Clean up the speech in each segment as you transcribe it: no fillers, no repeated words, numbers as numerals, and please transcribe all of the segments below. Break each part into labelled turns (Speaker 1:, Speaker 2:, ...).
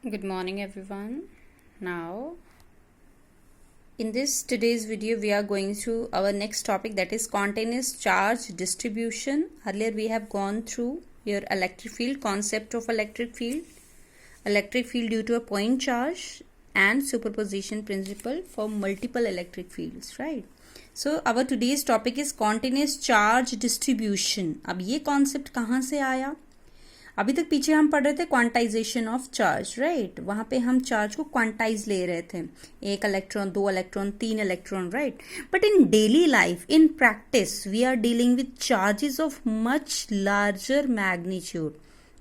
Speaker 1: Good morning, everyone. Now, in this today's video, we are going through our next topic, that is continuous charge distribution. Earlier, we have gone through your electric field, concept of electric field due to a point charge, and superposition principle for multiple electric fields, right? So, our today's topic is continuous charge distribution. अब ये concept कहाँ से आया? अभी तक पीछे हम पढ़ रहे थे क्वांटाइजेशन ऑफ चार्ज, राइट? वहां पे हम चार्ज को क्वांटाइज ले रहे थे, 1 electron, 2 electron, 3 electron, right? But in daily life, in practice, we are dealing with charges of much larger magnitude.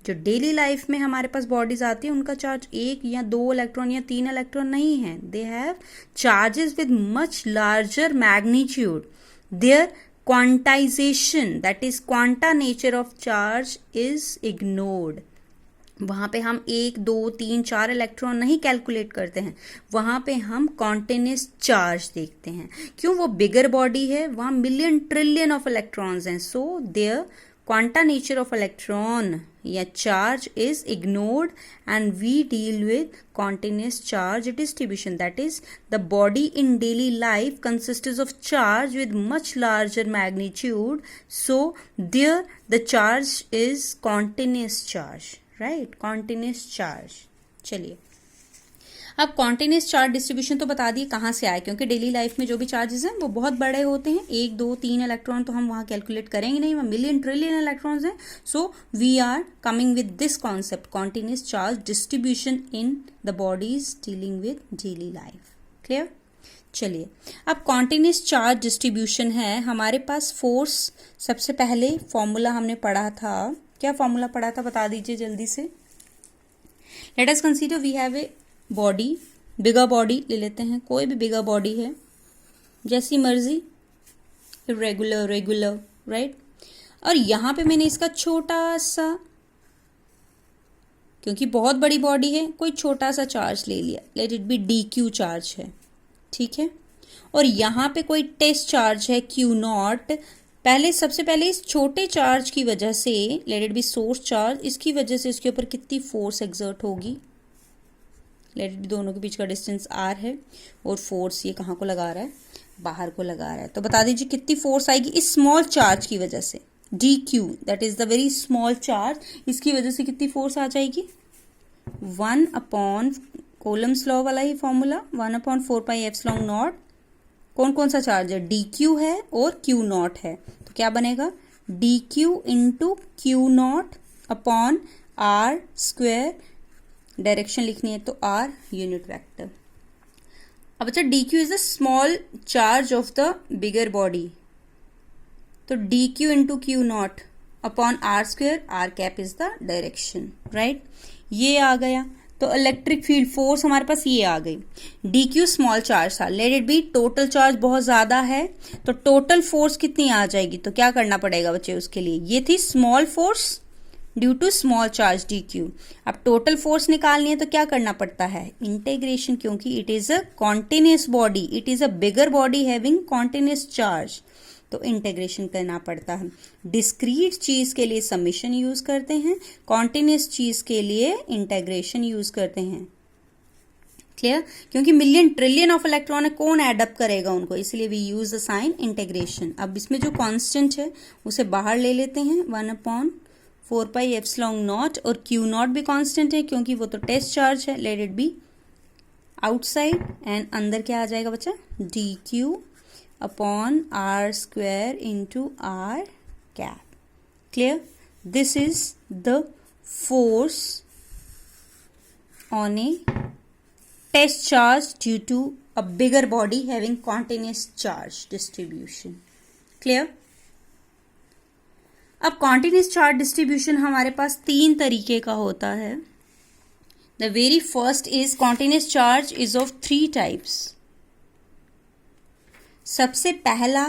Speaker 1: जो डेली लाइफ में हमारे पास बॉडीज आती है, उनका चार्ज 1 या 2 इलेक्ट्रॉन या 3 इलेक्ट्रॉन नहीं है. They have charges with much larger magnitude. There quantization, that is quanta nature of charge, is ignored. वहाँ पे हम 1, 2, 3, 4 इलेक्ट्रॉन नहीं कैलकुलेट करते हैं, वहाँ पे हम कॉन्टिन्यूस चार्ज देखते हैं. क्यों? वो बिगर बॉडी है, वहाँ मिलियन ट्रिलियन ऑफ इलेक्ट्रॉन्स हैं. So there quanta nature of electron या charge is ignored and we deal with continuous charge distribution. That is, the body in daily life consists of charge with much larger magnitude, so there the charge is continuous charge, right? Continuous charge. चलिए, अब continuous charge distribution तो बता दिए कहाँ से आए, क्योंकि daily life में जो भी चार्जेस हैं वो बहुत बड़े होते हैं. 1, 2, 3 इलेक्ट्रॉन तो हम वहाँ कैलकुलेट करेंगे नहीं, वहाँ मिलियन ट्रिलियन इलेक्ट्रॉन्स हैं. So we are coming with this concept, continuous charge distribution in the bodies dealing with daily life. Clear? चलिए, अब कॉन्टिन्यूस चार्ज डिस्ट्रीब्यूशन है, हमारे पास फोर्स. सबसे पहले फॉर्मूला हमने पढ़ा था. क्या फॉर्मूला पढ़ा था, बता दीजिए जल्दी से. Let us consider we have a body, bigger body ले लेते हैं, कोई भी बिगर बॉडी है, जैसी मर्जी, इरेगुलर, रेगुलर, राइट? और यहाँ पे मैंने इसका छोटा सा, क्योंकि बहुत बड़ी बॉडी है, कोई छोटा सा चार्ज ले लिया. Late it B DQ charge है, ठीक है? और यहाँ पे कोई टेस्ट चार्ज है Q0. सबसे पहले इस छोटे चार्ज की वजह से, late it be source charge, इसकी वजह से इसके ऊपर कितनी फोर्स एक्सर्ट होगी. लेट इट बी, दोनों के बीच का डिस्टेंस R है, और फोर्स ये कहाँ को लगा रहा है, बाहर को लगा रहा है. तो बता दीजिए कितनी फोर्स आएगी इस स्मॉल चार्ज की वजह से. DQ, that is the very small charge, इसकी वजह से कितनी फोर्स आ जाएगी. 1 अपॉन कोलम्स लॉ वाला ही फॉर्मूला, 1/4πε0. कौन कौन सा चार्ज है? DQ है और Q0 है. तो क्या बनेगा? DQ into Q0 upon R². Direction लिखनी है तो R यूनिट वेक्टर. अब अच्छा, DQ is the small charge of the bigger body, तो DQ into Q0 upon R², R cap is the direction, right? ये आ गया. तो इलेक्ट्रिक फील्ड फोर्स हमारे पास ये आ गई. DQ स्मॉल चार्ज था, late it B total charge बहुत ज्यादा है, तो टोटल फोर्स कितनी आ जाएगी. तो क्या करना पड़ेगा बच्चे उसके लिए, ये थी small force due to small charge DQ. अब टोटल फोर्स निकालनी है तो क्या करना पड़ता है, इंटीग्रेशन, क्योंकि it is a continuous body, it is a bigger body having continuous charge, तो इंटीग्रेशन करना पड़ता है. डिस्क्रीट चीज के लिए समेशन यूज करते हैं, कॉन्टिन्यूस चीज के लिए इंटीग्रेशन यूज करते हैं. क्लियर? क्योंकि मिलियन ट्रिलियन ऑफ इलेक्ट्रॉन है, कौन एडअप करेगा उनको, इसलिए we use the sign integration. अब इसमें जो कॉन्स्टेंट है उसे बाहर ले लेते हैं, 1/4πε0, और Q0 भी कांस्टेंट है क्योंकि वो तो टेस्ट चार्ज है. Let it be outside, and अंदर क्या आ जाएगा बच्चा, DQ upon R² into R cap. Clear? This is the force on a test charge due to a bigger body having continuous charge distribution. Clear? अब continuous charge distribution हमारे पास 3 तरीके का होता है. The very first is continuous charge is of 3 types. सबसे पहला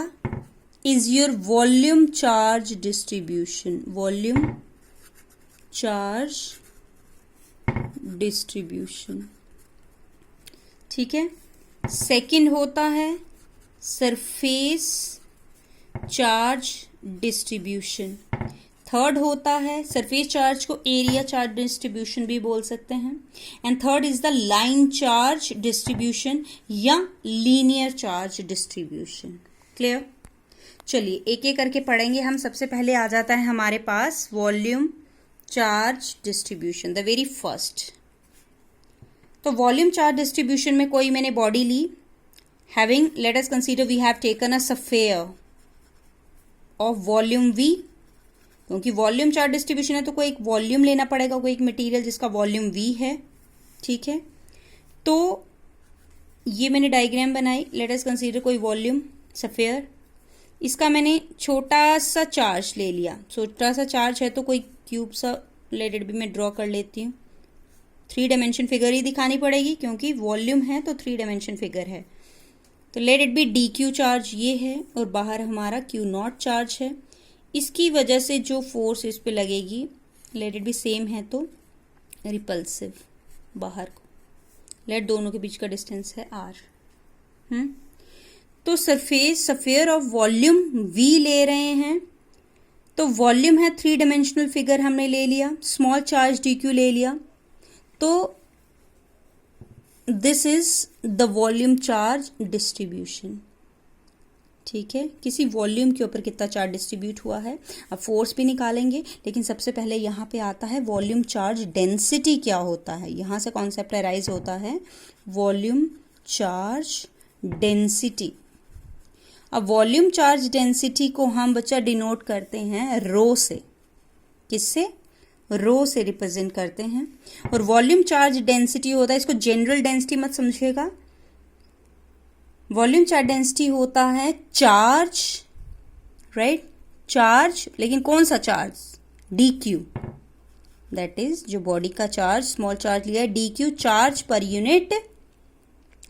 Speaker 1: is your volume charge distribution, volume charge distribution, ठीक है? सेकंड होता है सरफेस चार्ज डिस्ट्रीब्यूशन. थर्ड होता है सरफेस चार्ज को एरिया चार्ज डिस्ट्रीब्यूशन भी बोल सकते हैं, and third is the line charge distribution या लीनियर चार्ज डिस्ट्रीब्यूशन। क्लियर? चलिए एक एक करके पढ़ेंगे हम। सबसे पहले आ जाता है हमारे पास volume charge distribution, the very first. तो वॉल्यूम चार्ज डिस्ट्रीब्यूशन में कोई मैंने बॉडी ली, having, let us consider we have taken a sphere of volume v, क्योंकि वॉल्यूम चार्ज डिस्ट्रीब्यूशन है तो कोई एक वॉल्यूम लेना पड़ेगा, कोई एक मटेरियल जिसका वॉल्यूम v है। ठीक है, तो ये मैंने डायग्राम बनाई, लेट अस कंसीडर कोई वॉल्यूम स्फीयर, इसका मैंने छोटा सा चार्ज ले लिया। छोटा सा चार्ज है तो कोई क्यूब सा लेट इट भी मैं ड्रॉ कर लेती हूँ। 3 डायमेंशन फिगर ही दिखानी पड़ेगी क्योंकि वॉल्यूम है तो 3 डायमेंशन फिगर है। तो late it B D Q charge ये है और बाहर हमारा क्यू नॉट चार्ज है। इसकी वजह से जो फोर्स इस पे लगेगी लेट इट बी सेम है तो रिपल्सिव बाहर को, लेट दोनों के बीच का डिस्टेंस है r। तो surface sphere of volume v ले रहे हैं, तो वॉल्यूम है 3 डायमेंशनल फिगर हमने ले लिया, स्मॉल चार्ज dq ले लिया, तो this is the volume charge distribution. ठीक है, किसी वॉल्यूम के ऊपर कितना चार्ज डिस्ट्रीब्यूट हुआ है। अब फोर्स भी निकालेंगे, लेकिन सबसे पहले यहाँ पे आता है वॉल्यूम चार्ज डेंसिटी क्या होता है। यहाँ से कॉन्सेप्ट अराइज होता है वॉल्यूम चार्ज डेंसिटी। अब वॉल्यूम चार्ज डेंसिटी को हम बच्चा डिनोट करते हैं रो से। किससे? रो से रिप्रेजेंट करते हैं। और वॉल्यूम चार्ज डेंसिटी होता है, इसको जनरल डेंसिटी मत समझिएगा, वॉल्यूम चार्ज डेंसिटी होता है चार्ज, राइट, चार्ज, लेकिन कौन सा चार्ज? dq, दैट इज जो बॉडी का चार्ज, स्मॉल चार्ज लिया है dq, charge per unit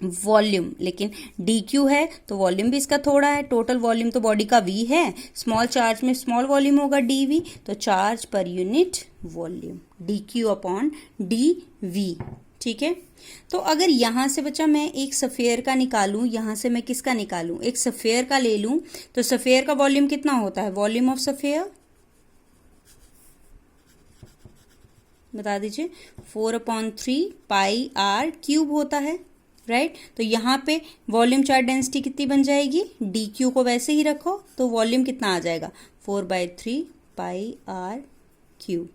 Speaker 1: volume, लेकिन dq है तो वॉल्यूम भी इसका थोड़ा है, टोटल वॉल्यूम तो बॉडी का v है, स्मॉल चार्ज में स्मॉल वॉल्यूम होगा dv, तो charge per unit volume dq upon dv। ठीक है, तो अगर यहां से बच्चा मैं एक स्फीयर का निकालूं, यहां से मैं किसका निकालूं? एक स्फीयर का ले लूं, तो स्फीयर का वॉल्यूम कितना होता है? वॉल्यूम ऑफ स्फीयर बता दीजिए, 4/3 पाई r क्यूब होता है, राइट। तो यहाँ पे वॉल्यूम चार्ज डेंसिटी कितनी बन जाएगी? dq को वैसे ही रखो तो वॉल्यूम कितना आ जाएगा? 4/3 पाई r क्यूब।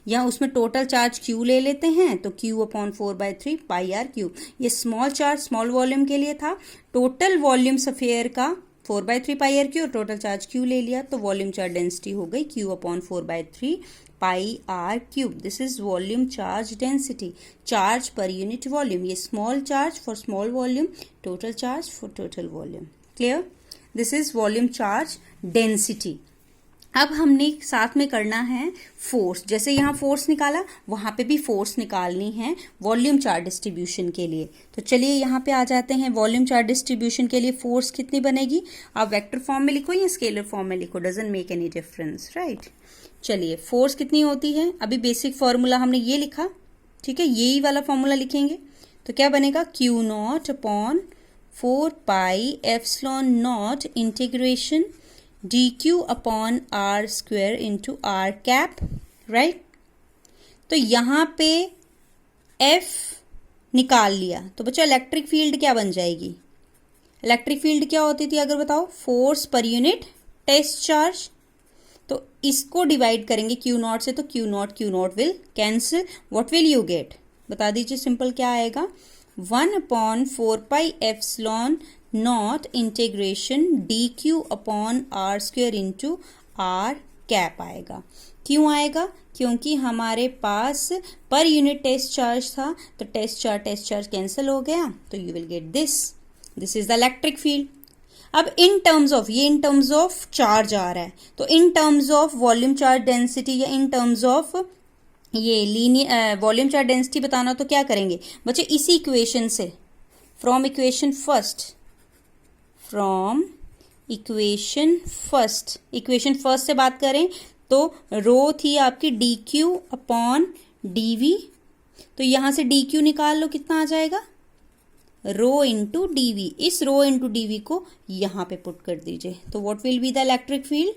Speaker 1: या उसमें टोटल चार्ज q ले लेते हैं तो q upon 4/3 pi r cube. ये स्मॉल चार्ज स्मॉल वॉल्यूम के लिए था, टोटल वॉल्यूम स्फीयर का 4/3 pi r cube, total charge q ले लिया तो वॉल्यूम चार्ज डेंसिटी हो गई q upon 4/3 pi r cube. This is volume charge density, charge per unit volume. ये small charge for small volume, total charge for total volume. Clear? This is volume charge density. अब हमने साथ में करना है force. जैसे यहाँ force निकाला, वहां पे भी फोर्स निकालनी है वॉल्यूम चार्ज डिस्ट्रीब्यूशन के लिए। तो चलिए यहाँ पे आ जाते हैं। वॉल्यूम चार्ज डिस्ट्रीब्यूशन के लिए फोर्स कितनी बनेगी? आप वेक्टर फॉर्म में लिखो या स्केलर फॉर्म में लिखो, doesn't make any difference, right. चलिए फोर्स कितनी होती है? अभी बेसिक फॉर्मूला हमने ये लिखा, ठीक है, यही वाला फॉर्मूला लिखेंगे तो क्या बनेगा? Q not upon 4 pi epsilon naught integration dq upon r square into r cap, right. तो यहाँ पे F निकाल लिया तो बच्चा इलेक्ट्रिक फील्ड क्या बन जाएगी? इलेक्ट्रिक फील्ड क्या होती थी अगर बताओ? Force per unit test charge. तो इसको डिवाइड करेंगे Q नॉट से तो Q not will cancel. What will you get? बता दीजिए, सिंपल क्या आएगा? 1 upon 4 pi epsilon naught integration dq upon r square into r cap आएगा। क्यों आएगा? क्योंकि हमारे पास पर यूनिट टेस्ट चार्ज था तो टेस्ट चार्ज कैंसिल हो गया, तो you will get this is the electric field. अब इन टर्म्स ऑफ, ये इन टर्म्स ऑफ चार्ज आ रहा है, तो इन terms of volume charge density या इन टर्म्स ऑफ ये लीनियर वॉल्यूम चार्ज डेंसिटी बताना तो क्या करेंगे बच्चे? इसी इक्वेशन से, फ्रॉम इक्वेशन फर्स्ट से बात करें तो रो थी आपकी dq अपॉन dv, तो यहां से dq निकाल लो, कितना आ जाएगा? Rho into dv। इस रो इंटू dv को यहां पे पुट कर दीजिए तो what will be the electric field?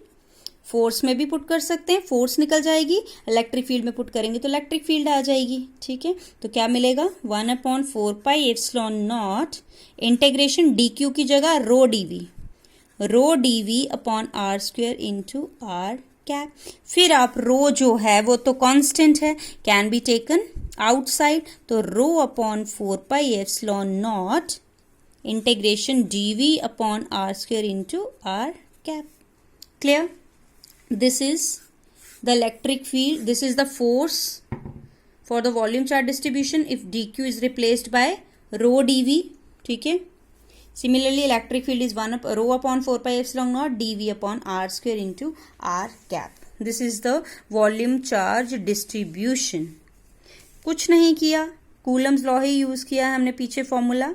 Speaker 1: Force में भी पुट कर सकते हैं, फोर्स निकल जाएगी, इलेक्ट्रिक फील्ड में पुट करेंगे तो इलेक्ट्रिक फील्ड आ जाएगी। ठीक है, तो क्या मिलेगा 1/4πε0 इंटीग्रेशन डी क्यू की जगह rho D V upon R square into R cap. फिर आप रो जो है वो तो कांस्टेंट है, कैन बी टेकन आउटसाइड, तो rho upon 4πε0 integration D V upon R square into R cap. Clear? This is the electric field. This is the force for the volume charge distribution if dq is replaced by rho dv. ठीक है, similarly electric field is 1 rho upon 4πε0 dv upon r square into r cap. This is the volume charge distribution. कुछ नहीं किया, Coulomb's law ही use किया है हमने पीछे formula.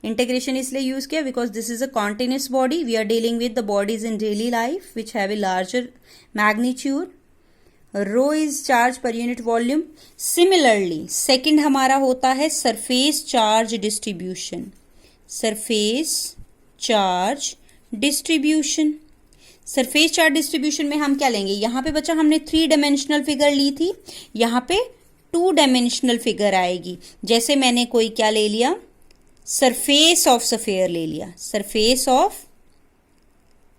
Speaker 1: Integration इसलिए यूज किया because this is a continuous body, we are dealing with the bodies in daily life which have a larger magnitude. Rho is charge per unit volume. Similarly second हमारा होता है surface charge distribution. Surface charge distribution, surface charge distribution में हम क्या लेंगे, यहाँ पे बच्चा हमने 3 डायमेंशनल फिगर ली थी, यहाँ पे 2 डायमेंशनल फिगर आएगी। जैसे मैंने कोई क्या ले लिया, सरफेस ऑफ सफेयर ले लिया, सरफेस ऑफ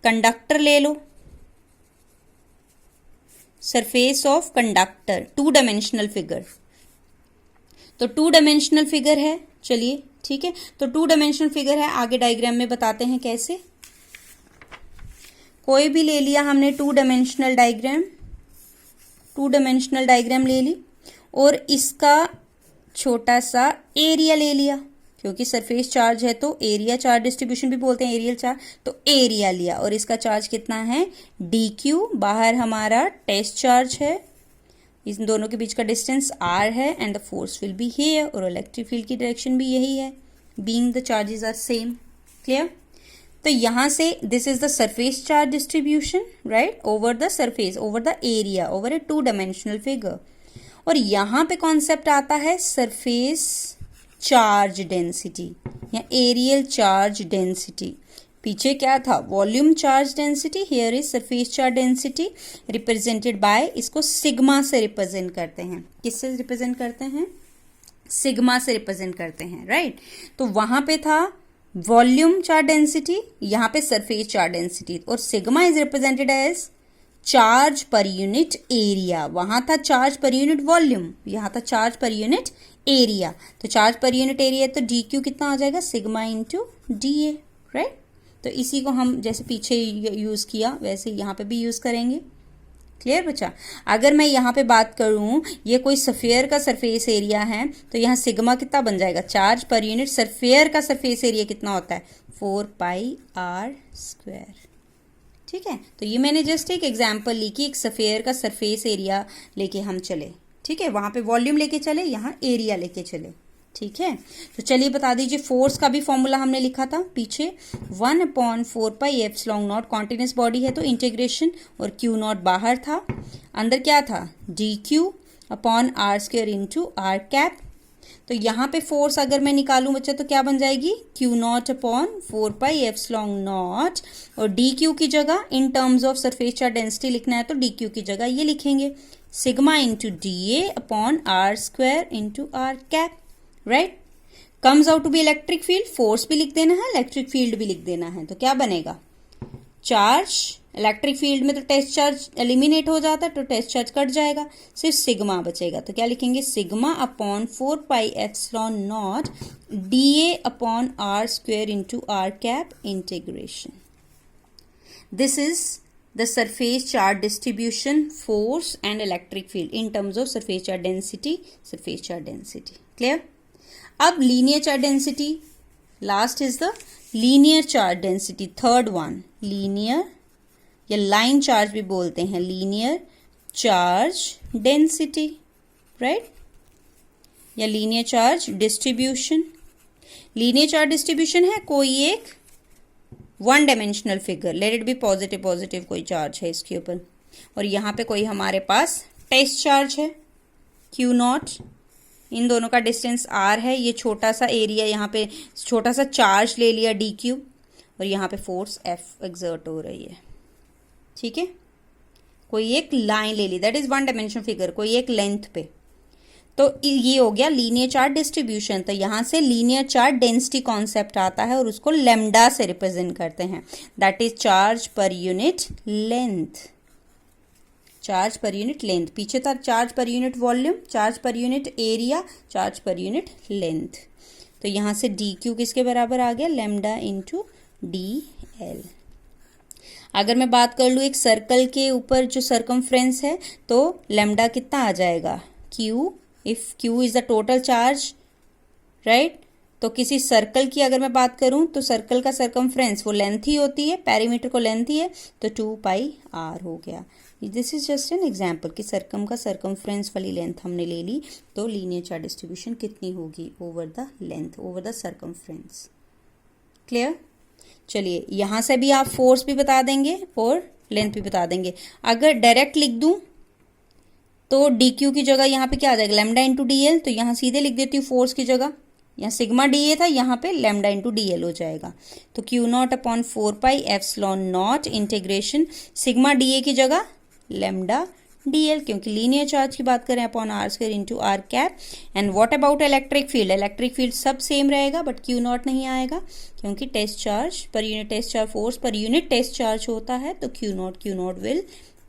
Speaker 1: कंडक्टर ले लो, surface of conductor 2 dimensional figure. तो 2 डायमेंशनल फिगर है, चलिए ठीक है, तो 2 डायमेंशनल फिगर है, आगे डायग्राम में बताते हैं कैसे। कोई भी ले लिया हमने 2 डायमेंशनल डायग्राम, 2 डायमेंशनल डायग्राम ले ली और इसका छोटा सा एरिया ले लिया, क्योंकि सरफेस चार्ज है तो एरिया चार्ज डिस्ट्रीब्यूशन भी बोलते हैं, एरियल चार्ज, तो एरिया लिया और इसका चार्ज कितना है डी क्यू। बाहर हमारा टेस्ट चार्ज है, इन दोनों के बीच का डिस्टेंस आर है and the force will be here, और इलेक्ट्रिक फील्ड की डायरेक्शन भी यही है, being the charges are same. Clear? तो यहां से this is the surface charge distribution, right, over the surface, over the area, over a 2 dimensional figure. और यहां पे कॉन्सेप्ट आता है सरफेस चार्ज डेंसिटी या एरियल चार्ज डेंसिटी। पीछे क्या था, volume charge density, here is surface charge density represented by, इसको सिग्मा से रिप्रेजेंट करते हैं। किससे रिप्रेजेंट करते हैं? सिग्मा से रिप्रेजेंट करते हैं, राइट। तो वहां पे था वॉल्यूम चार्ज डेंसिटी, यहाँ पे सरफेस चार्ज डेंसिटी, और sigma is represented as charge per unit area. वहां था चार्ज पर यूनिट वॉल्यूम, यहाँ था चार्ज पर यूनिट एरिया। तो चार्ज पर यूनिट एरिया तो डी क्यू कितना आ जाएगा, सिग्मा इंटू डी ए, राइट। तो इसी को हम जैसे पीछे यूज किया वैसे यहाँ पे भी यूज करेंगे। क्लियर बच्चा? अगर मैं यहाँ पे बात करूँ, ये कोई सफेयर का सरफेस एरिया है, तो यहाँ सिग्मा कितना बन जाएगा, चार्ज पर यूनिट सफेयर का सरफेस एरिया कितना होता है 4πr²। ठीक है, तो ये मैंने जस्ट एक एग्जांपल ली कि एक सफेयर का सरफेस एरिया लेके हम चले, ठीक है, वहां पे वॉल्यूम लेके चले, यहाँ एरिया लेके चले। ठीक है, तो चलिए बता दीजिए, फोर्स का भी फॉर्मूला हमने लिखा था पीछे, 1/4πε0, कॉन्टिन्यूस बॉडी है तो इंटीग्रेशन, और Q0 बाहर था, अंदर क्या था dq upon R square into R cap. तो यहाँ पे फोर्स अगर मैं निकालूं बच्चा तो क्या बन जाएगी, Q0 अपॉन 4πε0, और dq की जगह in terms of surface charge density लिखना है तो dq की जगह ये लिखेंगे sigma into D A upon R square into R cap, right. Comes out to be electric field, force भी लिख देना है, इलेक्ट्रिक फील्ड भी लिख देना है, तो क्या बनेगा, चार्ज, इलेक्ट्रिक फील्ड में तो टेस्ट चार्ज एलिमिनेट हो जाता है तो टेस्ट चार्ज कट जाएगा, सिर्फ सिग्मा बचेगा। तो क्या लिखेंगे, sigma upon 4πε0 D A upon R square into R cap integration. This is the surface charge distribution, force and electric field in terms of surface charge density, surface charge density. Clear? अब linear charge density, last is the linear charge density, third one, linear या line charge भी बोलते हैं, linear charge density, right? या linear charge distribution. linear charge distribution है कोई एक 1 dimensional figure, late it B positive, positive कोई charge है इसके ऊपर, और यहाँ पे कोई हमारे पास टेस्ट चार्ज है Q0, इन दोनों का डिस्टेंस R है, ये छोटा सा एरिया, यहाँ पे छोटा सा चार्ज ले लिया DQ, और यहाँ पे फोर्स F एक्सर्ट हो रही है। ठीक है, कोई एक लाइन ले ली, that is one dimension figure, कोई एक लेंथ पे। तो ये हो गया लीनियर चार्ज डिस्ट्रीब्यूशन। तो यहां से लीनियर चार्ज डेंसिटी कॉन्सेप्ट आता है और उसको लेमडा से रिप्रेजेंट करते हैं, that is charge per unit length. Charge per unit length, पीछे था charge per unit volume, charge per unit area, charge per unit length. तो यहां से डी क्यू किसके बराबर आ गया, लेमडा इंटू डी एल। अगर मैं बात कर लूँ एक सर्कल के ऊपर जो सरकमफ्रेंस है, तो लेमडा कितना आ जाएगा, Q, if Q is the total charge, right. तो किसी सर्कल की अगर मैं बात करूं तो सर्कल का सरकमफ्रेंस वो लेंथ ही होती है, पेरीमीटर को लेंथ ही है, तो 2 पाई आर हो गया। This is just an example कि सर्कम का सरकमफ्रेंस वाली लेंथ हमने ले ली, तो लीनियर चार्ज डिस्ट्रीब्यूशन कितनी होगी, over the length, over the circumference. Clear. चलिए यहां से भी आप फोर्स भी बता देंगे और लेंथ भी बता देंगे। अगर डायरेक्ट लिख दूं तो डी क्यू की जगह यहाँ पे क्या आ जाएगा, लेमडा इंटू डी एल। तो यहाँ सीधे लिख देती हूँ फोर्स की जगह, यहाँ सिग्मा डी ए था, यहाँ पे लेमडा इंटू डी एल हो जाएगा। तो Q not upon 4 pi epsilon naught integration sigma D A की जगह लेमडा डी एल, क्योंकि लीनियर चार्ज की बात करें, upon R square into R cap. And what about electric field, electric field सब सेम रहेगा बट क्यू नॉट नहीं आएगा, क्योंकि test charge per unit, test charge force per unit test charge होता है, तो Q naught will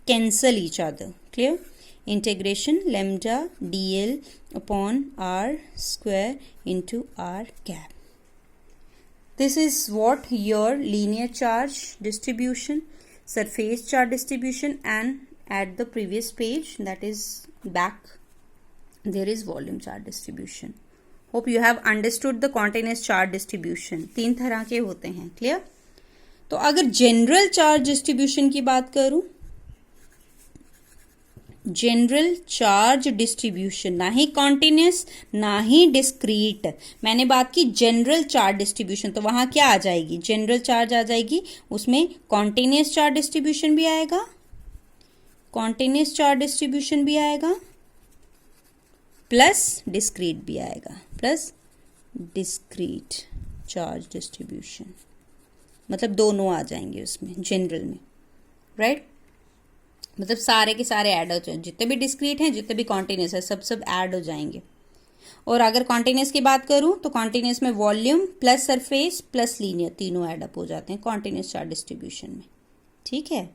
Speaker 1: cancel each other. Clear. Integration lambda D L upon R square into R cap. This is what your linear charge distribution, surface charge distribution, and at the previous page, that is back, there is volume charge distribution. Hope you have understood the continuous charge distribution. 3 तरह के होते हैं, clear? तो अगर general charge distribution की बात करूं, general charge distribution, ना ही कॉन्टिन्यूस ना ही डिस्क्रीट, मैंने बात की जनरल चार्ज डिस्ट्रीब्यूशन, तो वहां क्या आ जाएगी, जनरल चार्ज आ जाएगी, उसमें कॉन्टिन्यूस चार्ज डिस्ट्रीब्यूशन भी आएगा, कॉन्टिन्यूस चार्ज डिस्ट्रीब्यूशन भी आएगा, प्लस डिस्क्रीट भी आएगा, प्लस डिस्क्रीट चार्ज डिस्ट्रीब्यूशन, मतलब दोनों आ जाएंगे उसमें जनरल में, राइट। मतलब सारे के सारे ऐड हो जाएंगे, जितने भी डिस्क्रीट हैं, जितने भी कॉन्टिन्यूस है, सब ऐड हो जाएंगे। और अगर कॉन्टिन्यूस की बात करूं तो कॉन्टिन्यूस में volume plus surface plus linear तीनों ऐड अप हो जाते हैं कॉन्टिन्यूस चार्ज डिस्ट्रीब्यूशन में, ठीक है।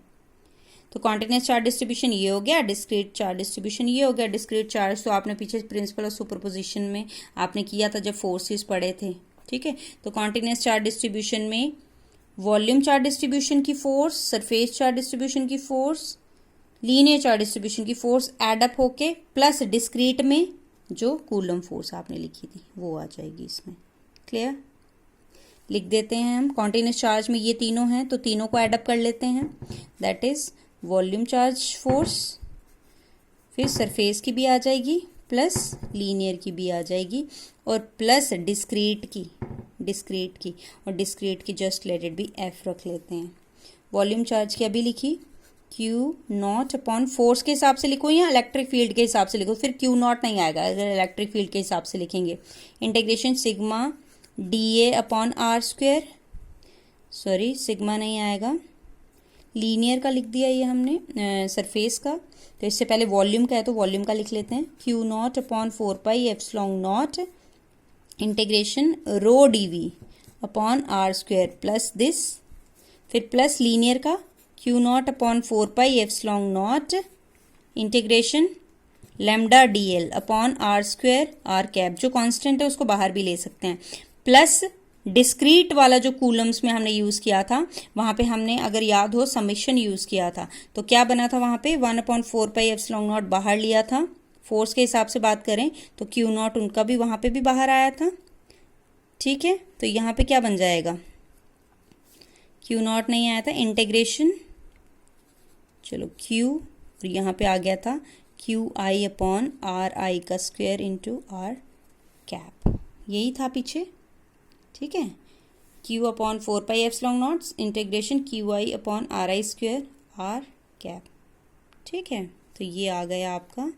Speaker 1: तो कॉन्टिन्यूस चार्ज डिस्ट्रीब्यूशन ये हो गया, डिस्क्रीट चार्ज डिस्ट्रीब्यूशन ये हो गया। डिस्क्रीट चार्ज तो आपने पीछे प्रिंसिपल ऑफ सुपरपोजिशन में आपने किया था जब फोर्सेस पढ़े थे, ठीक है। तो कॉन्टिन्यूस चार्ज डिस्ट्रीब्यूशन में वॉल्यूम चार्ज डिस्ट्रीब्यूशन की फोर्स, सरफेस चार्ज डिस्ट्रीब्यूशन की फोर्स, लीनियर चार्ज डिस्ट्रीब्यूशन की फोर्स ऐड अप होके प्लस डिस्क्रीट में जो कूलम फोर्स आपने लिखी थी वो आ जाएगी इसमें। क्लियर। लिख देते हैं हम, कॉन्टिन्यूस चार्ज में ये तीनों हैं तो तीनों को ऐड अप कर लेते हैं, that is volume charge force, फिर सरफेस की भी आ जाएगी प्लस लीनियर की भी आ जाएगी और प्लस डिस्क्रीट की और डिस्क्रीट की just let it B F रख लेते हैं। वॉल्यूम चार्ज की अभी लिखी, क्यू नॉट अपॉन फोर्स के हिसाब से लिखो या इलेक्ट्रिक फील्ड के हिसाब से लिखो, फिर क्यू नॉट नहीं आएगा अगर इलेक्ट्रिक फील्ड के हिसाब से लिखेंगे। Integration sigma D A upon R square, sorry sigma नहीं आएगा, लीनियर का लिख दिया ये हमने, सरफेस का, तो इससे पहले वॉल्यूम का है तो वॉल्यूम का लिख लेते हैं, Q not upon 4 pi epsilon naught integration rho D V upon R square plus this, फिर प्लस लीनियर का Q not upon 4 pi epsilon naught integration lambda D L upon R square R cap, जो constant है उसको बाहर भी ले सकते हैं, प्लस डिस्क्रीट वाला जो कूलम्स में हमने यूज़ किया था वहाँ पे हमने अगर याद हो समेशन यूज़ किया था, तो क्या बना था वहाँ पे 1/4 पाई एप्सिलॉन नॉट बाहर लिया था। फोर्स के हिसाब से बात करें तो क्यू नॉट उनका भी वहाँ पे भी बाहर आया था, ठीक है। तो यहाँ पे क्या बन जाएगा, क्यू नॉट नहीं आया था, इंटीग्रेशन चलो क्यू और यहाँ पे आ गया था क्यू आई अपॉन आर आई का स्क्वायर इंटू आर कैप, यही था पीछे, ठीक है। Q upon 4 pi epsilon naught integration Q I upon R I square R cap, ठीक है। तो ये आ गया आपका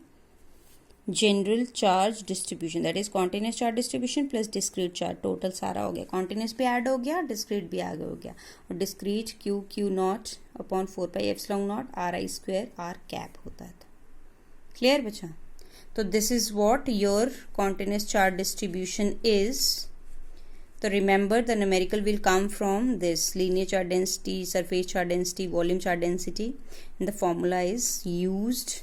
Speaker 1: general charge distribution, that is continuous charge distribution plus discrete charge, total सारा हो गया, कॉन्टिन्यूस भी ऐड हो गया, डिस्क्रीट भी आगे हो गया, और discrete Q not upon 4πε0 R I square R cap होता है। क्लियर बच्चा? तो this is what your continuous charge distribution is. So remember the numerical will come from this linear charge density, surface charge density, volume charge density, and the formula is used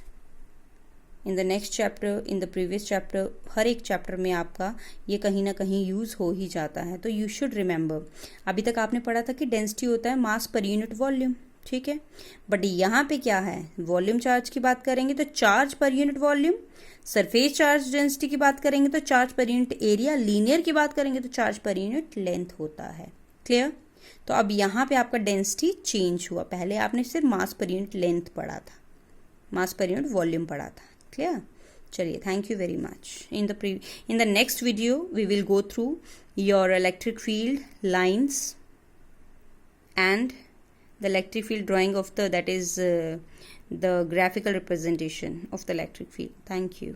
Speaker 1: in the next chapter, in the previous chapter. हर एक chapter में आपका ये कहीं ना कहीं use हो ही जाता है, तो यू शुड रिमेंबर. अभी तक आपने पढ़ा था कि डेंसिटी होता है मास पर यूनिट वॉल्यूम, ठीक है, बट यहाँ पे क्या है, वॉल्यूम चार्ज की बात करेंगे तो charge per unit volume, surface charge density की बात करेंगे तो charge per unit area, linear की बात करेंगे तो चार्ज पर यूनिट लेंथ होता है. क्लियर? तो अब यहाँ पे आपका डेंसिटी चेंज हुआ, पहले आपने सिर्फ मास पर यूनिट लेंथ पढ़ा था, मास पर यूनिट वॉल्यूम पढ़ा था. क्लियर? चलिए, thank you very much. In the next video we will go through your electric field lines and the electric field drawing of the, that is the graphical representation of the electric field. Thank you.